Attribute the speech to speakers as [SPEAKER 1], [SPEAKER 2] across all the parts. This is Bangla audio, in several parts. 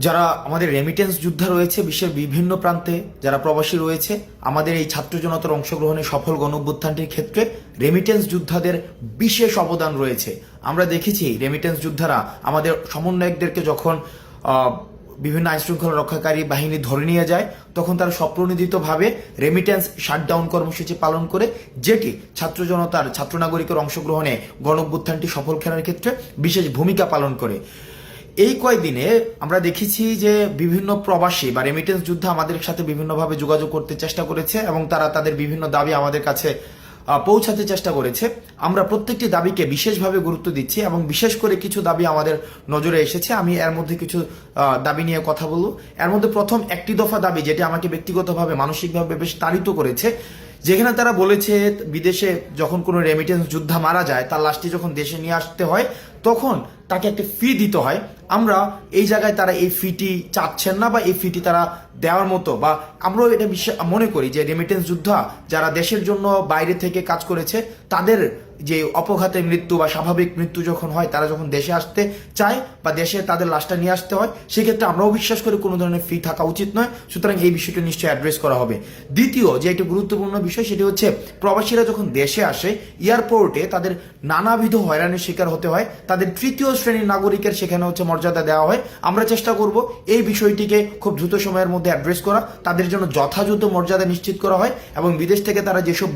[SPEAKER 1] যারা আমাদের রেমিটেন্স যোদ্ধা রয়েছে বিশ্বের বিভিন্ন প্রান্তে, যারা প্রবাসী রয়েছে, আমাদের এই ছাত্র জনতার অংশগ্রহণে সফল গণঅভ্যুত্থানটির ক্ষেত্রে রেমিটেন্স যোদ্ধাদের বিশেষ অবদান রয়েছে। আমরা দেখেছি রেমিটেন্স যোদ্ধারা আমাদের সমন্বয়কদেরকে যখন বিভিন্ন আইনশৃঙ্খলা রক্ষাকারী বাহিনী ধরে নিয়ে যায়, তখন তারা স্বপ্রণোদিতভাবে রেমিটেন্স শাটডাউন কর্মসূচি পালন করে, যেটি ছাত্র জনতার, ছাত্র নাগরিকের অংশগ্রহণে গণঅভ্যুত্থানটি সফল করার ক্ষেত্রে বিশেষ ভূমিকা পালন করে। এই কয়েকদিনে আমরা দেখেছি যে বিভিন্ন প্রবাসী বা রেমিটেন্স যোদ্ধা আমাদের সাথে বিভিন্নভাবে যোগাযোগ করতে চেষ্টা করেছে এবং তারা তাদের বিভিন্ন দাবি আমাদের কাছে পৌঁছাতে চেষ্টা করেছে। আমরা প্রত্যেকটি দাবিকে বিশেষভাবে গুরুত্ব দিচ্ছি এবং বিশেষ করে কিছু দাবি আমাদের নজরে এসেছে। আমি এর মধ্যে কিছু দাবি নিয়ে কথা বলবো। এর মধ্যে প্রথম একটি দফা দাবি, যেটি আমাকে ব্যক্তিগতভাবে মানসিকভাবে বেশ তাড়িত করেছে, যেখানে তারা বলেছে বিদেশে যখন কোনো রেমিটেন্স যোদ্ধা মারা যায়, তার লাশটি যখন দেশে নিয়ে আসতে হয় তখন তাকে একটা ফি দিতে হয়। আমরা এই জায়গায় তারা এই ফিটি চাচ্ছেন না বা এই ফিটি তারা দেওয়ার মতো, বা আমরাও এটা মনে করি যে রেমিটেন্স যোদ্ধা যারা দেশের জন্য বাইরে থেকে কাজ করেছে, তাদের যে অপঘাতে মৃত্যু বা স্বাভাবিক মৃত্যু যখন হয়, তারা যখন দেশে আসতে চায় বা দেশে তাদের লাশটা নিয়ে আসতে হয়, সেক্ষেত্রে আমরাও বিশ্বাস করি কোনো ধরনের ফি থাকা উচিত নয়। সুতরাং এই বিষয়টি নিশ্চয়ই অ্যাড্রেস করা হবে। দ্বিতীয় যে একটি গুরুত্বপূর্ণ বিষয়, সেটি হচ্ছে প্রবাসীরা যখন দেশে আসে, এয়ারপোর্টে তাদের নানাবিধ হয়রানির শিকার হতে হয়। তাদের তৃতীয় শ্রেণীর নাগরিকের সেখানে হচ্ছে মর্যাদা দেওয়া হয়। আমরা চেষ্টা করব এই বিষয়টিকে খুব দ্রুত সময়ের মধ্যে অ্যাড্রেস করা, তাদের জন্য যথাযথ মর্যাদা নিশ্চিত করা হয় এবং বিদেশ থেকে তারা যেসব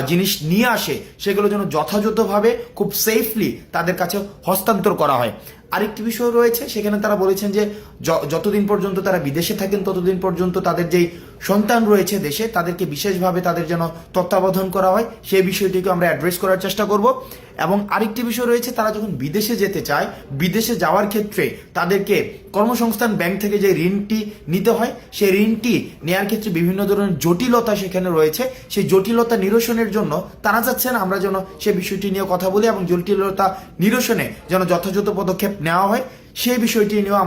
[SPEAKER 1] জিনিস নিয়ে আসে সেগুলো যেন যথাযথভাবে খুব সেফলি তাদের কাছে হস্তান্তর করা হয়। আরেকটি বিষয় রয়েছে, সেখানে তারা বলেছেন যে যতদিন পর্যন্ত তারা বিদেশে থাকেন ততদিন পর্যন্ত তাদের যেই সন্তান রয়েছে দেশে, তাদেরকে বিশেষভাবে তাদের যেন তত্ত্বাবধান করা হয়, সেই বিষয়টিকে আমরা অ্যাড্রেস করার চেষ্টা করব। এবং আরেকটি বিষয় রয়েছে, তারা যখন বিদেশে যেতে চায়, বিদেশে যাওয়ার ক্ষেত্রে তাদেরকে কর্মসংস্থান ব্যাংক থেকে যে ঋণটি নিতে হয়, সেই ঋণটি নেওয়ার ক্ষেত্রে বিভিন্ন ধরনের জটিলতা সেখানে রয়েছে। সেই জটিলতা নিরসনের জন্য তারা চাচ্ছেন আমরা যেন সে বিষয়টি নিয়ে কথা বলি এবং জটিলতা নিরসনে যেন যথাযথ পদক্ষেপ নেওয়া হয়। সেই বিষয়টি নিয়েও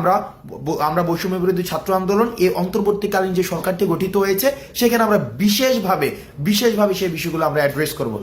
[SPEAKER 1] আমরা বৈষম্য বিরোধী ছাত্র আন্দোলন এই অন্তর্বর্তীকালীন যে সরকারটি গঠিত হয়েছে, সেখানে আমরা বিশেষভাবে সেই বিষয়গুলো আমরা অ্যাড্রেস করব।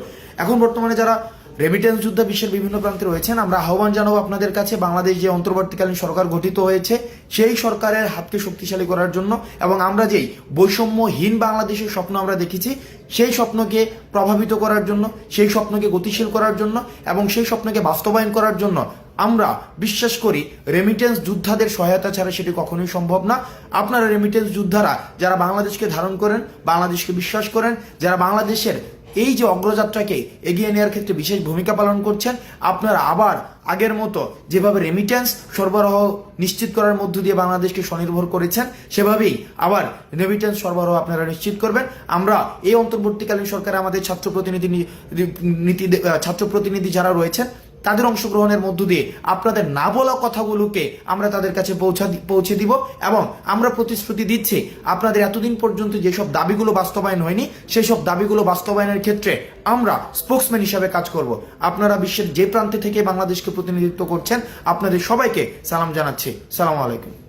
[SPEAKER 1] এখন বর্তমানে যারা রেমিটেন্স যোদ্ধা বিশ্বের বিভিন্ন প্রান্তে রয়েছেন, আমরা আহ্বান জানাবো আপনাদের কাছে, বাংলাদেশ যে অন্তর্বর্তীকালীন সরকার গঠিত হয়েছে, সেই সরকারের হাতকে শক্তিশালী করার জন্য এবং আমরা যেই বৈষম্যহীন বাংলাদেশের স্বপ্ন আমরা দেখেছি, সেই স্বপ্নকে প্রভাবিত করার জন্য, সেই স্বপ্নকে গতিশীল করার জন্য এবং সেই স্বপ্নকে বাস্তবায়ন করার জন্য আমরা বিশ্বাস করি রেমিটেন্স যোদ্ধাদের সহায়তা ছাড়া সেটি কখনোই সম্ভব না। আপনারা রেমিটেন্স যোদ্ধারা যারা বাংলাদেশকে ধারণ করেন, বাংলাদেশকে বিশ্বাস করেন, যারা বাংলাদেশের এই যে অগ্রযাত্রাকে এগিয়ে নেওয়ার ক্ষেত্রে বিশেষ ভূমিকা পালন করছেন, আপনারা আবার আগের মতো যেভাবে রেমিটেন্স সরবরাহ নিশ্চিত করার মধ্য দিয়ে বাংলাদেশকে স্বনির্ভর করেছেন, সেভাবেই আবার রেমিটেন্স সরবরাহ আপনারা নিশ্চিত করবেন। আমরা এই অন্তর্বর্তীকালীন সরকারে আমাদের ছাত্র প্রতিনিধি যারা রয়েছেন, তাদের অংশগ্রহণের মধ্য দিয়ে আপনাদের না বলা কথাগুলোকে আমরা তাদের কাছে পৌঁছে দিব এবং আমরা প্রতিশ্রুতি দিচ্ছি আপনাদের এতদিন পর্যন্ত যেসব দাবিগুলো বাস্তবায়ন হয়নি, সেই সব দাবিগুলো বাস্তবায়নের ক্ষেত্রে আমরা স্পোক্সম্যান হিসাবে কাজ করব। আপনারা বিশ্বের যে প্রান্তে থেকে বাংলাদেশকে প্রতিনিধিত্ব করছেন, আপনাদের সবাইকে সালাম জানাচ্ছি। সালাম আলাইকুম।